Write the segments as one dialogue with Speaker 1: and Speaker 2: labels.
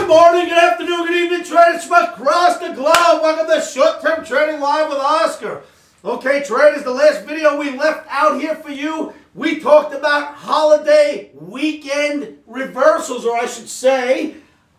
Speaker 1: Good morning, good afternoon, good evening, traders from across the globe. Welcome to Short-Term Trading Live with Oscar. Okay, traders, the last video we left out here for you, we talked about holiday weekend reversals, or I should say,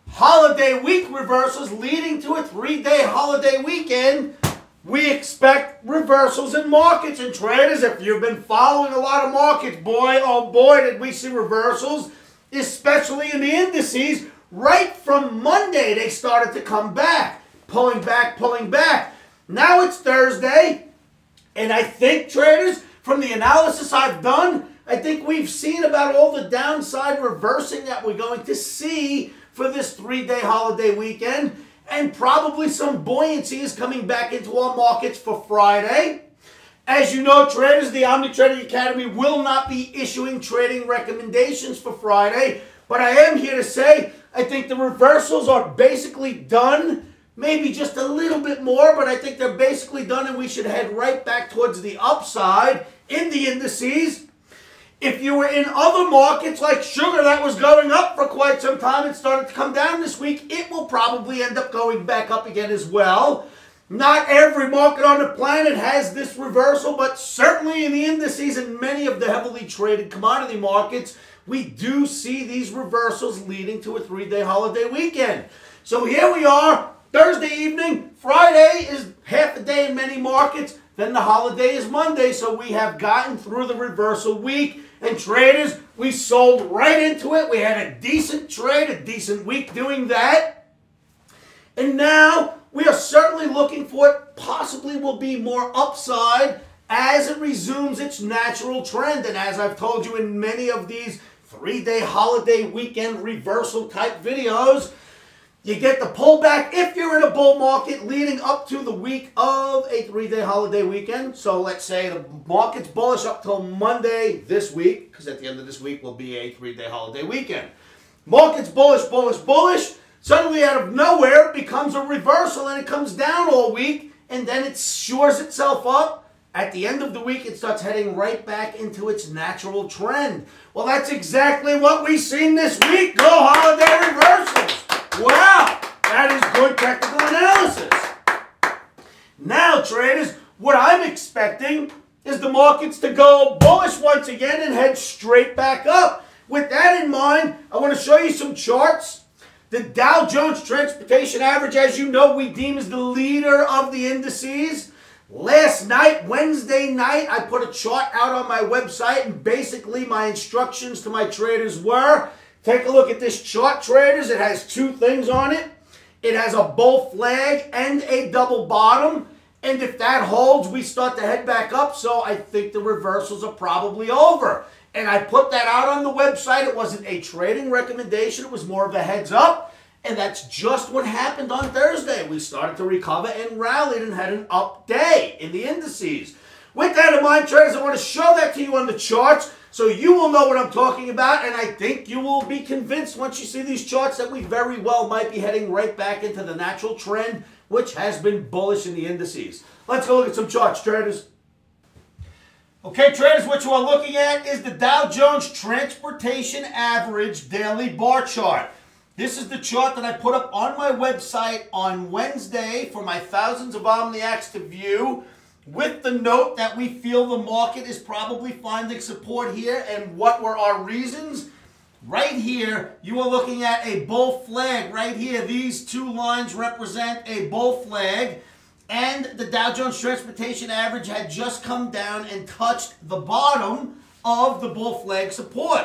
Speaker 1: holiday week reversals leading to a 3-day holiday weekend. We expect reversals in markets. And traders, if you've been following a lot of markets, boy, oh boy, did we see reversals, especially in the indices. Right from Monday, they started to come back, pulling back, pulling back. Now it's Thursday, and I think, traders, from the analysis I've done, I think we've seen about all the downside reversing that we're going to see for this 3-day holiday weekend, and probably some buoyancy is coming back into our markets for Friday. As you know, traders, the OMNI Trading Academy will not be issuing trading recommendations for Friday, but I am here to say I think the reversals are basically done. Maybe just a little bit more, but I think they're basically done, and we should head right back towards the upside in the indices. If you were in other markets like sugar that was going up for quite some time and started to come down this week, it will probably end up going back up again as well. Not every market on the planet has this reversal, but certainly in the indices and many of the heavily traded commodity markets, we do see these reversals leading to a 3-day holiday weekend. So here we are, Thursday evening. Friday is half a day in many markets. Then the holiday is Monday. So we have gotten through the reversal week. And traders, we sold right into it. We had a decent trade, a decent week doing that. And now we are certainly looking for what possibly will be more upside as it resumes its natural trend. And as I've told you in many of these 3-day holiday weekend reversal type videos, you get the pullback if you're in a bull market leading up to the week of a 3-day holiday weekend. So let's say the market's bullish up till Monday this week, because at the end of this week will be a 3-day holiday weekend. Market's bullish, bullish, bullish. Suddenly out of nowhere it becomes a reversal and it comes down all week, and then it shores itself up. At the end of the week, it starts heading right back into its natural trend. Well, that's exactly what we've seen this week. Go holiday reversals. Wow, that is good technical analysis. Now, traders, what I'm expecting is the markets to go bullish once again and head straight back up. With that in mind, I want to show you some charts. The Dow Jones Transportation Average, as you know, we deem as the leader of the indices. Last night, Wednesday night, I put a chart out on my website, and basically my instructions to my traders were, take a look at this chart, traders. It has two things on it. It has a bull flag and a double bottom, and if that holds, we start to head back up, so I think the reversals are probably over. And I put that out on the website. It wasn't a trading recommendation. It was more of a heads up. And that's just what happened on Thursday. We started to recover and rallied and had an up day in the indices. With that in mind, traders, I want to show that to you on the charts so you will know what I'm talking about. And I think you will be convinced once you see these charts that we very well might be heading right back into the natural trend, which has been bullish in the indices. Let's go look at some charts, traders. Okay, traders, what you are looking at is the Dow Jones Transportation Average daily bar chart. This is the chart that I put up on my website on Wednesday for my thousands of Omniacs to view, with the note that we feel the market is probably finding support here. And what were our reasons? Right here, you are looking at a bull flag. Right here, these two lines represent a bull flag. And the Dow Jones Transportation Average had just come down and touched the bottom of the bull flag support.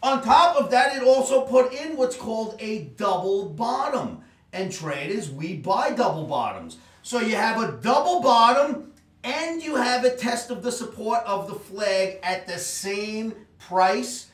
Speaker 1: On top of that, it also put in what's called a double bottom. And traders, we buy double bottoms. So you have a double bottom and you have a test of the support of the flag at the same price.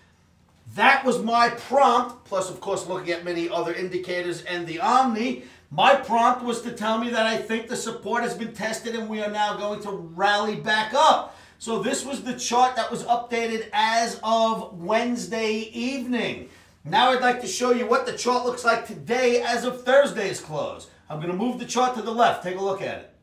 Speaker 1: That was my prompt, plus of course looking at many other indicators and the Omni. My prompt was to tell me that I think the support has been tested and we are now going to rally back up. So this was the chart that was updated as of Wednesday evening. Now I'd like to show you what the chart looks like today as of Thursday's close. I'm going to move the chart to the left. Take a look at it.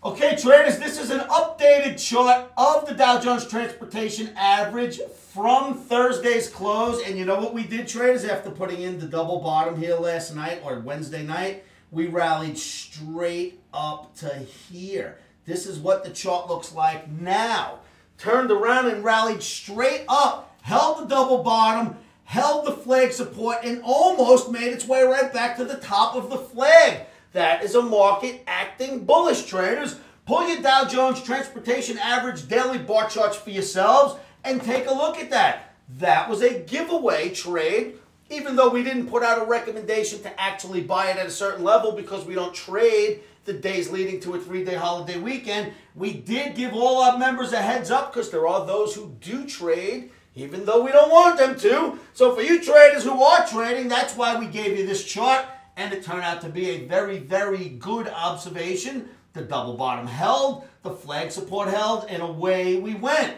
Speaker 1: Okay, traders, this is an updated chart of the Dow Jones Transportation Average from Thursday's close. And you know what we did, traders? After putting in the double bottom here last night or Wednesday night, we rallied straight up to here. This is what the chart looks like now. Turned around and rallied straight up, held the double bottom, held the flag support, and almost made its way right back to the top of the flag. That is a market acting bullish, traders. Pull your Dow Jones Transportation Average daily bar charts for yourselves and take a look at that. That was a giveaway trade, even though we didn't put out a recommendation to actually buy it at a certain level because we don't trade the days leading to a 3-day holiday weekend. We did give all our members a heads up because there are those who do trade, even though we don't want them to. So for you traders who are trading, that's why we gave you this chart. And it turned out to be a very, very good observation. The double bottom held, the flag support held, and away we went.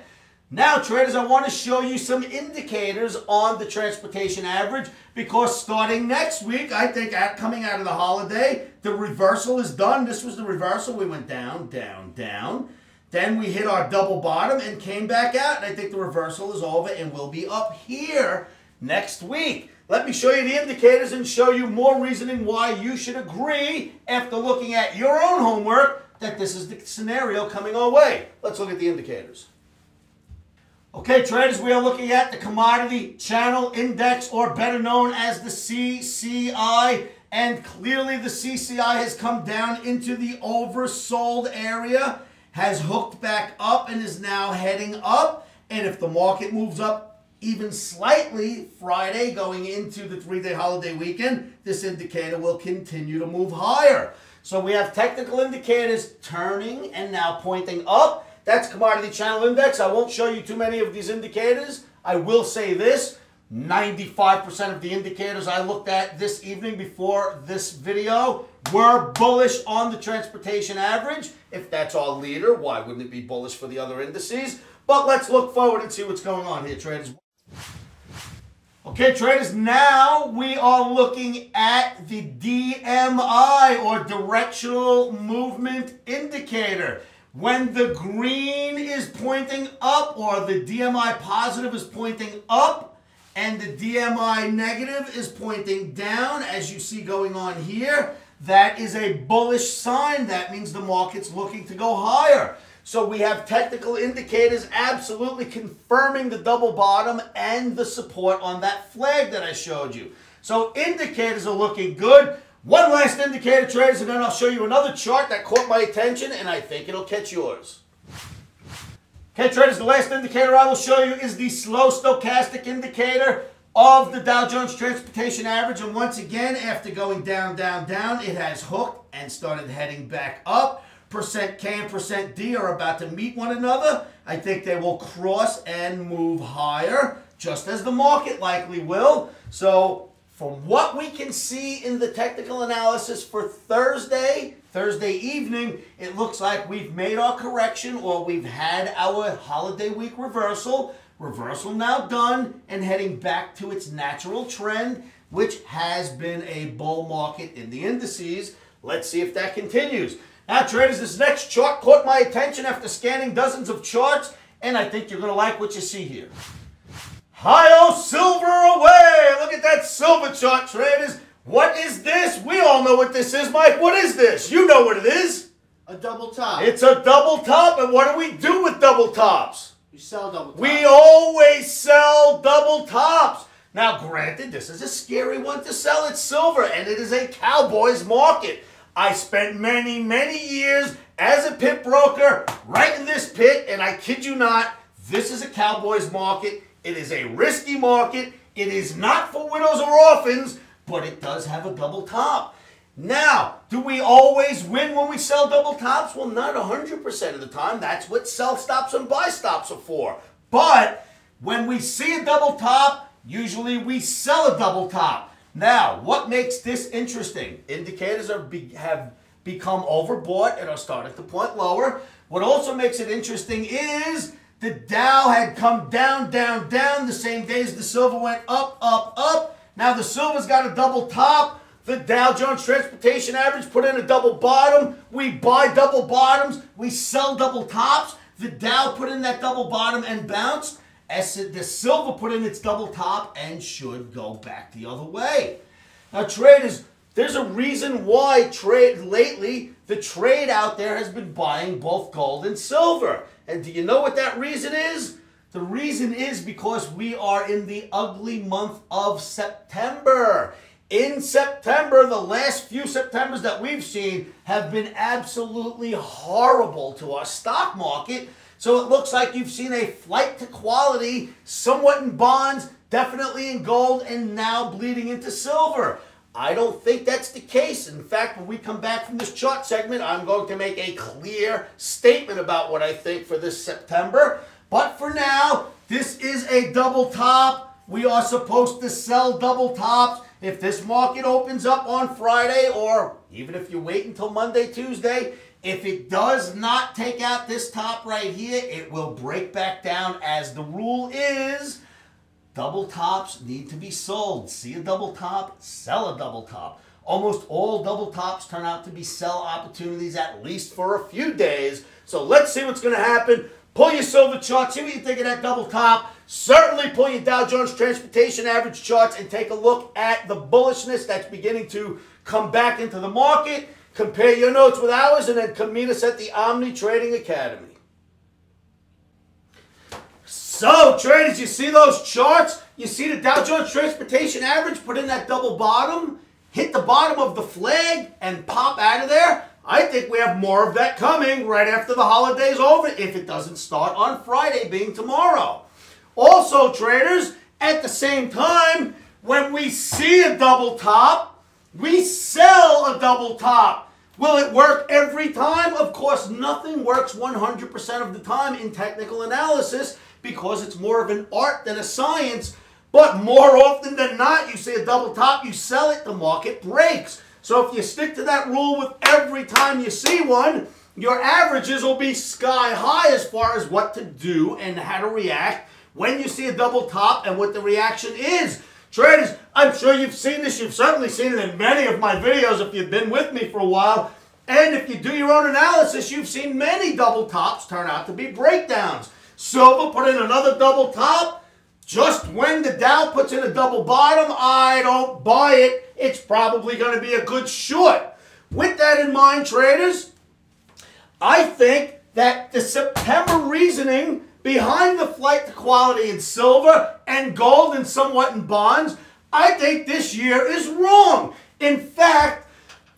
Speaker 1: Now, traders, I want to show you some indicators on the transportation average because starting next week, I think coming out of the holiday, the reversal is done. This was the reversal. We went down, down, down. Then we hit our double bottom and came back out. And I think the reversal is over and we'll be up here next week. Let me show you the indicators and show you more reasoning why you should agree after looking at your own homework that this is the scenario coming our way. Let's look at the indicators. Okay, traders, we are looking at the Commodity Channel Index, or better known as the CCI. And clearly the CCI has come down into the oversold area, has hooked back up and is now heading up. And if the market moves up even slightly Friday going into the 3-day holiday weekend, this indicator will continue to move higher. So we have technical indicators turning and now pointing up. That's Commodity Channel Index. I won't show you too many of these indicators. I will say this, 95% of the indicators I looked at this evening before this video were bullish on the transportation average. If that's our leader, why wouldn't it be bullish for the other indices? But let's look forward and see what's going on here, traders. Okay, traders, now we are looking at the DMI, or Directional Movement Indicator. When the green is pointing up, or the DMI positive is pointing up, and the DMI negative is pointing down, as you see going on here, that is a bullish sign. That means the market's looking to go higher. So we have technical indicators absolutely confirming the double bottom and the support on that flag that I showed you. So indicators are looking good. One last indicator, traders, and then I'll show you another chart that caught my attention, and I think it'll catch yours. Okay, traders, the last indicator I will show you is the slow stochastic indicator of the Dow Jones Transportation Average. And once again, after going down, down, down, it has hooked and started heading back up. Percent K and percent D are about to meet one another. I think they will cross and move higher, just as the market likely will. So from what we can see in the technical analysis for Thursday evening, it looks like we've made our correction, or we've had our holiday week reversal. Reversal now done and heading back to its natural trend, which has been a bull market in the indices. Let's see if that continues. Now, traders, this next chart caught my attention after scanning dozens of charts, and I think you're going to like what you see here. Hi-oh, silver away! Look at that silver chart, traders. What is this? We all know what this is, Mike. What is this? You know what it is.
Speaker 2: A double top.
Speaker 1: It's a double top, and what do we do with double tops?
Speaker 2: You sell double tops.
Speaker 1: We always sell double tops. Now, granted, this is a scary one to sell. It's silver, and it is a cowboy's market. I spent many, many years as a pit broker right in this pit, and I kid you not, this is a cowboy's market. It is a risky market. It is not for widows or orphans, but it does have a double top. Now, do we always win when we sell double tops? Well, not 100% of the time. That's what sell stops and buy stops are for. But when we see a double top, usually we sell a double top. Now, what makes this interesting? Indicators have become overbought and are starting to point lower. What also makes it interesting is the Dow had come down, down, down the same day as the silver went up, up, up. Now the silver's got a double top. The Dow Jones Transportation Average put in a double bottom. We buy double bottoms. We sell double tops. The Dow put in that double bottom and bounced. The silver put in its double top and should go back the other way. Now, traders, there's a reason why lately the trade out there has been buying both gold and silver. And do you know what that reason is? The reason is because we are in the ugly month of September. In September, the last few Septembers that we've seen have been absolutely horrible to our stock market. So it looks like you've seen a flight to quality, somewhat in bonds, definitely in gold, and now bleeding into silver. I don't think that's the case. In fact, when we come back from this chart segment, I'm going to make a clear statement about what I think for this September. But for now, this is a double top. We are supposed to sell double tops. If this market opens up on Friday, or even if you wait until Monday, Tuesday, if it does not take out this top right here, it will break back down, as the rule is double tops need to be sold. See a double top, sell a double top. Almost all double tops turn out to be sell opportunities, at least for a few days. So let's see what's going to happen. Pull your silver chart, see what you think of that double top. Certainly pull your Dow Jones Transportation Average charts and take a look at the bullishness that's beginning to come back into the market. Compare your notes with ours, and then come meet us at the OMNI Trading Academy. So, traders, you see those charts? You see the Dow Jones Transportation Average put in that double bottom, hit the bottom of the flag, and pop out of there? I think we have more of that coming right after the holiday's over, if it doesn't start on Friday, being tomorrow. Also, traders, at the same time, when we see a double top, we sell a double top. Will it work every time? Of course, nothing works 100% of the time in technical analysis, because it's more of an art than a science. But more often than not, you see a double top, you sell it, the market breaks. So if you stick to that rule with every time you see one, your averages will be sky high as far as what to do and how to react when you see a double top and what the reaction is. Traders, I'm sure you've seen this. You've certainly seen it in many of my videos if you've been with me for a while. And if you do your own analysis, you've seen many double tops turn out to be breakdowns. Silver put in another double top. Just when the Dow puts in a double bottom, I don't buy it. It's probably going to be a good short. With that in mind, traders, I think that the September reasoning behind the flight to quality in silver and gold and somewhat in bonds, I think this year is wrong. In fact,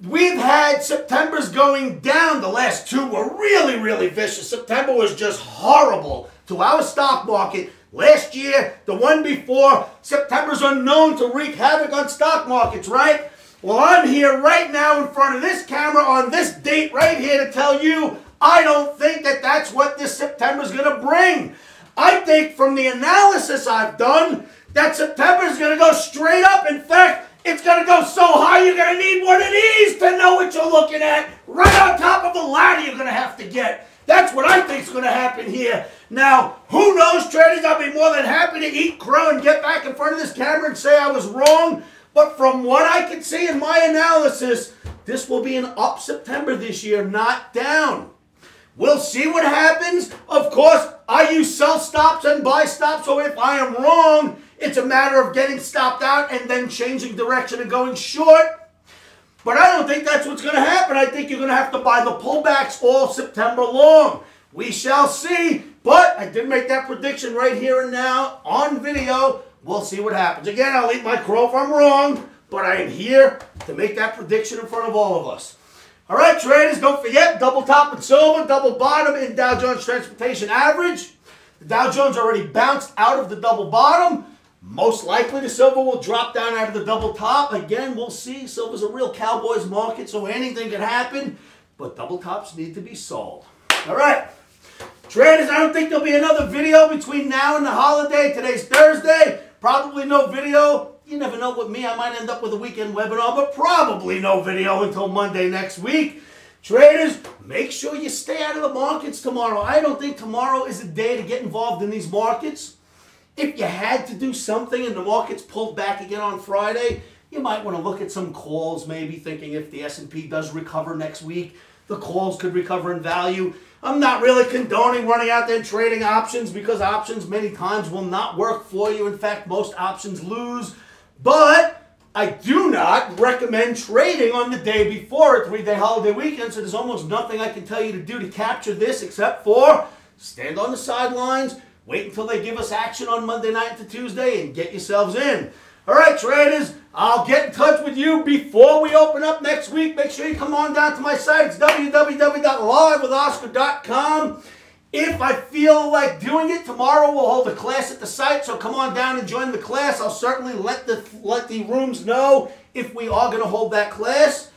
Speaker 1: we've had Septembers going down. The last two were really, really vicious. September was just horrible to our stock market. Last year, the one before, Septembers are known to wreak havoc on stock markets, right? Well, I'm here right now in front of this camera on this date right here to tell you I don't think that that's what this September is going to bring. I think from the analysis I've done that September is going to go straight up. In fact, it's going to go so high you're going to need one of these to know what you're looking at. Right on top of the ladder you're going to have to get. That's what I think is going to happen here. Now, who knows, traders? I'll be more than happy to eat crow and get back in front of this camera and say I was wrong. But from what I can see in my analysis, this will be an up September this year, not down. We'll see what happens. Of course, I use sell stops and buy stops, so if I am wrong, it's a matter of getting stopped out and then changing direction and going short. But I don't think that's what's going to happen. I think you're going to have to buy the pullbacks all September long. We shall see. But I did make that prediction right here and now on video. We'll see what happens. Again, I'll eat my crow if I'm wrong, but I am here to make that prediction in front of all of us. All right, traders, don't forget, double top in silver, double bottom in Dow Jones Transportation Average. The Dow Jones already bounced out of the double bottom. Most likely the silver will drop down out of the double top. Again, we'll see. Silver's a real cowboys market, so anything can happen. But double tops need to be sold. All right. Traders, I don't think there'll be another video between now and the holiday. Today's Thursday. Probably no video. You never know with me. I might end up with a weekend webinar, but probably no video until Monday next week. Traders, make sure you stay out of the markets tomorrow. I don't think tomorrow is a day to get involved in these markets. If you had to do something and the markets pulled back again on Friday, You might want to look at some calls, maybe thinking if the S&P does recover next week, the calls could recover in value. I'm not really condoning running out there and trading options because options many times will not work for you. In fact, most options lose. But I do not recommend trading on the day before a 3-day holiday weekend, so there's almost nothing I can tell you to do to capture this except for stand on the sidelines, wait until they give us action on Monday night to Tuesday, and get yourselves in. All right, traders, I'll get in touch with you before we open up next week. Make sure you come on down to my site. It's www.livewithoscar.com. If I feel like doing it, tomorrow we'll hold a class at the site, so come on down and join the class. I'll certainly let the rooms know if we are going to hold that class.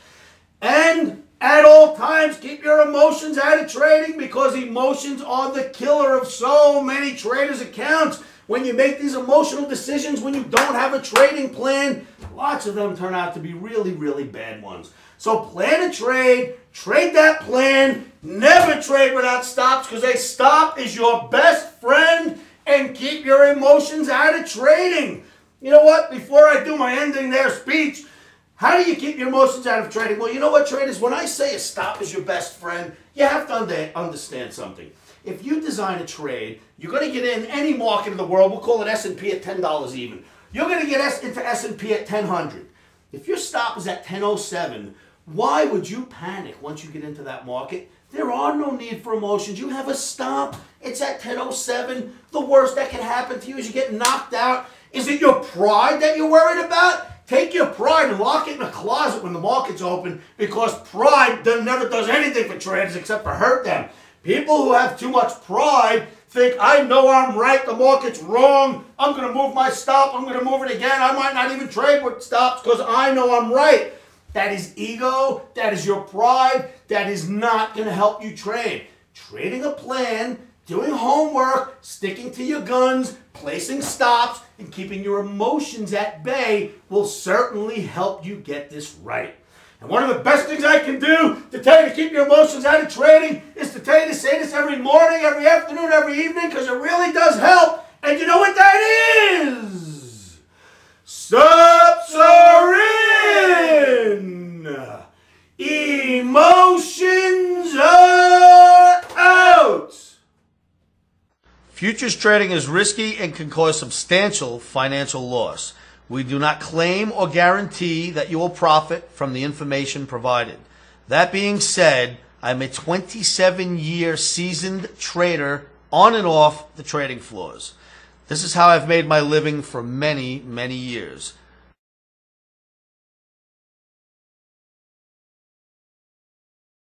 Speaker 1: And at all times, keep your emotions out of trading because emotions are the killer of so many traders' accounts. When you make these emotional decisions, when you don't have a trading plan, lots of them turn out to be really, really bad ones. So plan a trade, trade that plan, never trade without stops because a stop is your best friend, and keep your emotions out of trading. You know what? Before I do my ending there speech, how do you keep your emotions out of trading? Well, you know what, traders? When I say a stop is your best friend, you have to understand something. If you design a trade, you're going to get in any market in the world. We'll call it S&P at $10 even. You're going to get into S&P at 1000. If your stop is at 1007, why would you panic once you get into that market? There are no need for emotions. You have a stop. It's at 1007. The worst that can happen to you is you get knocked out. Is it your pride that you're worried about? Take your pride and lock it in a closet when the market's open because pride never does anything for traders except for hurt them. People who have too much pride think, I know I'm right, the market's wrong, I'm going to move my stop, I'm going to move it again, I might not even trade with stops because I know I'm right. That is ego, that is your pride, that is not going to help you trade. Trading a plan, doing homework, sticking to your guns, placing stops, and keeping your emotions at bay will certainly help you get this right. And one of the best things I can do to tell you to keep your emotions out of trading is to tell you to say this every morning, every afternoon, every evening, because it really does help. And you know what that is? Subs are in. Emotions are out. Futures trading is risky and can cause substantial financial loss. We do not claim or guarantee that you will profit from the information provided. That being said, I'm a 27-year seasoned trader on and off the trading floors. This is how I've made my living for many, many years.